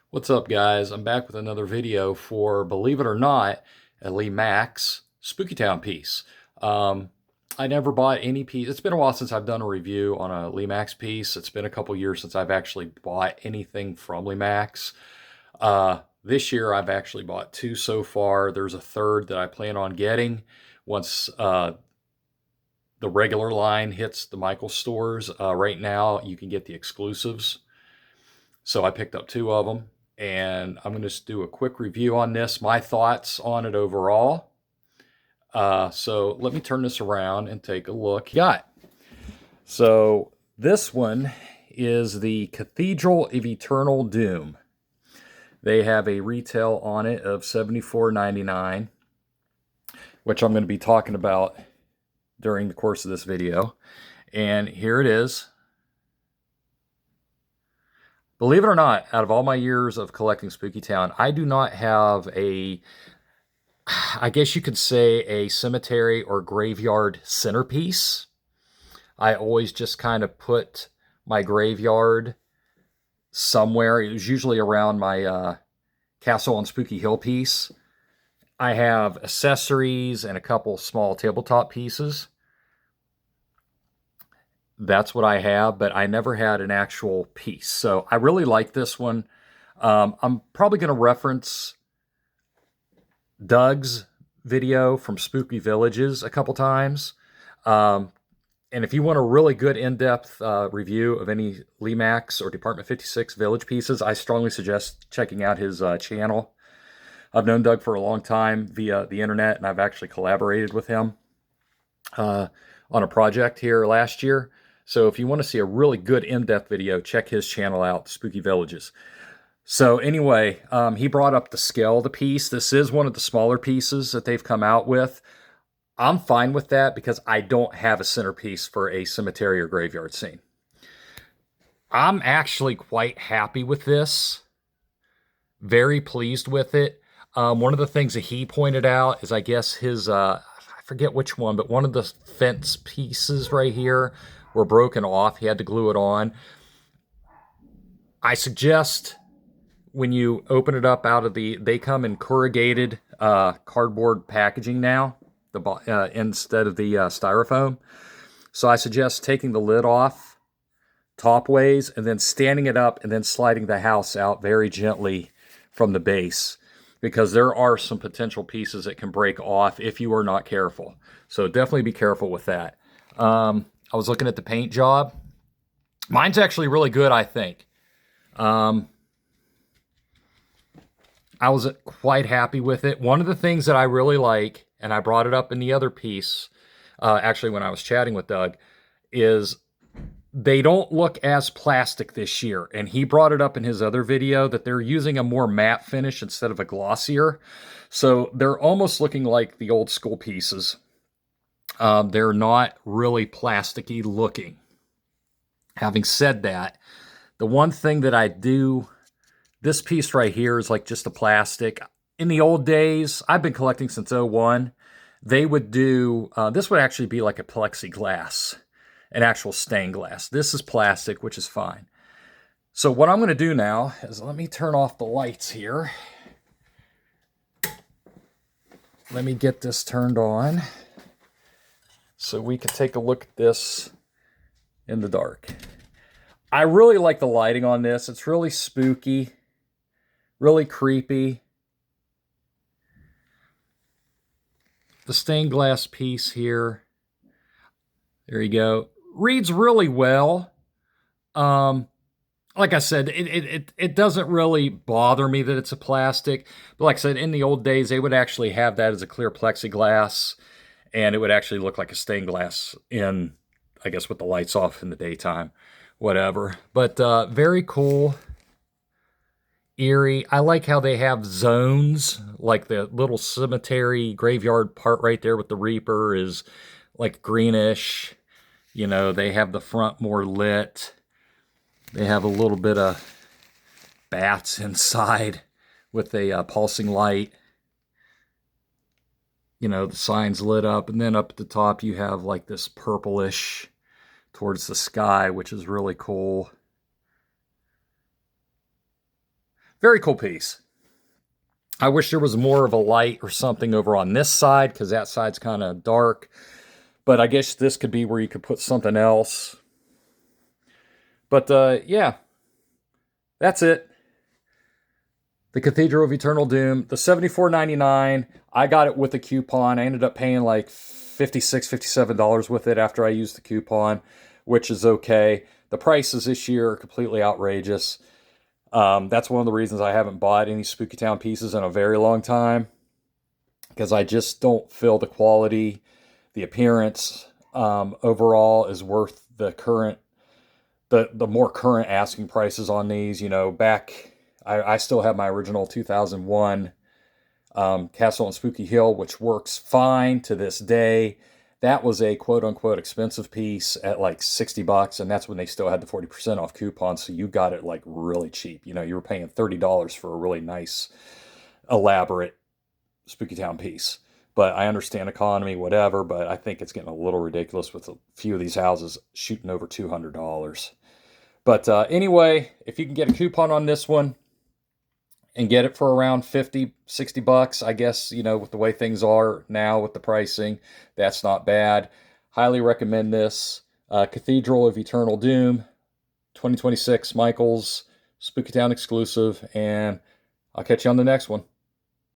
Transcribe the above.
What's up, guys? I'm back with another video for, believe it or not, a Lemax Spooky Town piece. I never bought any piece. It's been a while since I've done a review on a Lemax piece. It's been a couple years since I've actually bought anything from Lemax. This year I've actually bought two so far. There's a third that I plan on getting once the regular line hits the Michaels stores. Right now you can get the exclusives. So I picked up two of them, and I'm going to just do a quick review on this, my thoughts on it overall. So let me turn this around and take a look. So this one is the Cathedral of Eternal Doom. They have a retail on it of $74.99, which I'm going to be talking about during the course of this video. And here it is. Believe it or not, out of all my years of collecting Spooky Town, I do not have I guess you could say, a cemetery or graveyard centerpiece. I always just kind of put my graveyard somewhere. It was usually around my Castle on Spooky Hill piece. I have accessories and a couple small tabletop pieces. That's what I have, but I never had an actual piece. So I really like this one. I'm probably going to reference Doug's video from Spooky Villages a couple times. And if you want a really good in-depth review of any Lemax or Department 56 Village pieces, I strongly suggest checking out his channel. I've known Doug for a long time via the internet, and I've actually collaborated with him on a project here last year. So if you want to see a really good in-depth video, check his channel out, Spooky Villages. So anyway, he brought up the scale of the piece. This is one of the smaller pieces that they've come out with. I'm fine with that because I don't have a centerpiece for a cemetery or graveyard scene. I'm actually quite happy with this. Very pleased with it. One of the things that he pointed out is, I guess, his, I forget which one, but one of the fence pieces right here were broken off. He had to glue it on. I suggest when you open it up out of they come in corrugated cardboard packaging now, instead of the styrofoam. So I suggest taking the lid off top ways and then standing it up and then sliding the house out very gently from the base, because there are some potential pieces that can break off if you are not careful. So definitely be careful with that. I was looking at the paint job. Mine's actually really good, I think. I was quite happy with it. One of the things that I really like, and I brought it up in the other piece, actually when I was chatting with Doug, is they don't look as plastic this year. And he brought it up in his other video that they're using a more matte finish instead of a glossier. So they're almost looking like the old school pieces. They're not really plasticky looking. Having said that, the one thing that I do, this piece right here is like just a plastic. In the old days, I've been collecting since '01, they would do, this would actually be like a plexiglass, an actual stained glass. This is plastic, which is fine. So what I'm going to do now is, let me turn off the lights here. Let me get this turned on so we can take a look at this in the dark. I really like the lighting on this. It's really spooky, really creepy. The stained glass piece here, there you go, reads really well. Like I said, it doesn't really bother me that it's a plastic. But like I said, in the old days, they would actually have that as a clear plexiglass, and it would actually look like a stained glass in, I guess, with the lights off in the daytime, whatever. But very cool, eerie. I like how they have zones, like the little cemetery graveyard part right there with the Reaper is like greenish. You know, they have the front more lit. They have a little bit of bats inside with a pulsing light. You know, the sign's lit up, and then up at the top you have like this purplish towards the sky, which is really cool. Very cool piece. I wish there was more of a light or something over on this side because that side's kind of dark. But I guess this could be where you could put something else. But yeah, that's it. The Cathedral of Eternal Doom, the $74.99. I got it with a coupon. I ended up paying like $56, $57 with it after I used the coupon, which is okay. The prices this year are completely outrageous. That's one of the reasons I haven't bought any Spooky Town pieces in a very long time, because I just don't feel the quality, the appearance overall is worth the more current asking prices on these. You know, back I still have my original 2001 Castle on Spooky Hill, which works fine to this day. That was a quote-unquote expensive piece at like $60, and that's when they still had the 40% off coupon, so you got it like really cheap. You know, you were paying $30 for a really nice, elaborate Spooky Town piece. But I understand economy, whatever, but I think it's getting a little ridiculous with a few of these houses shooting over $200. But anyway, if you can get a coupon on this one, and get it for around 50, $60, I guess, you know, with the way things are now with the pricing, that's not bad. Highly recommend this. Cathedral of Eternal Doom, 2026 Michaels, Spooky Town exclusive, and I'll catch you on the next one.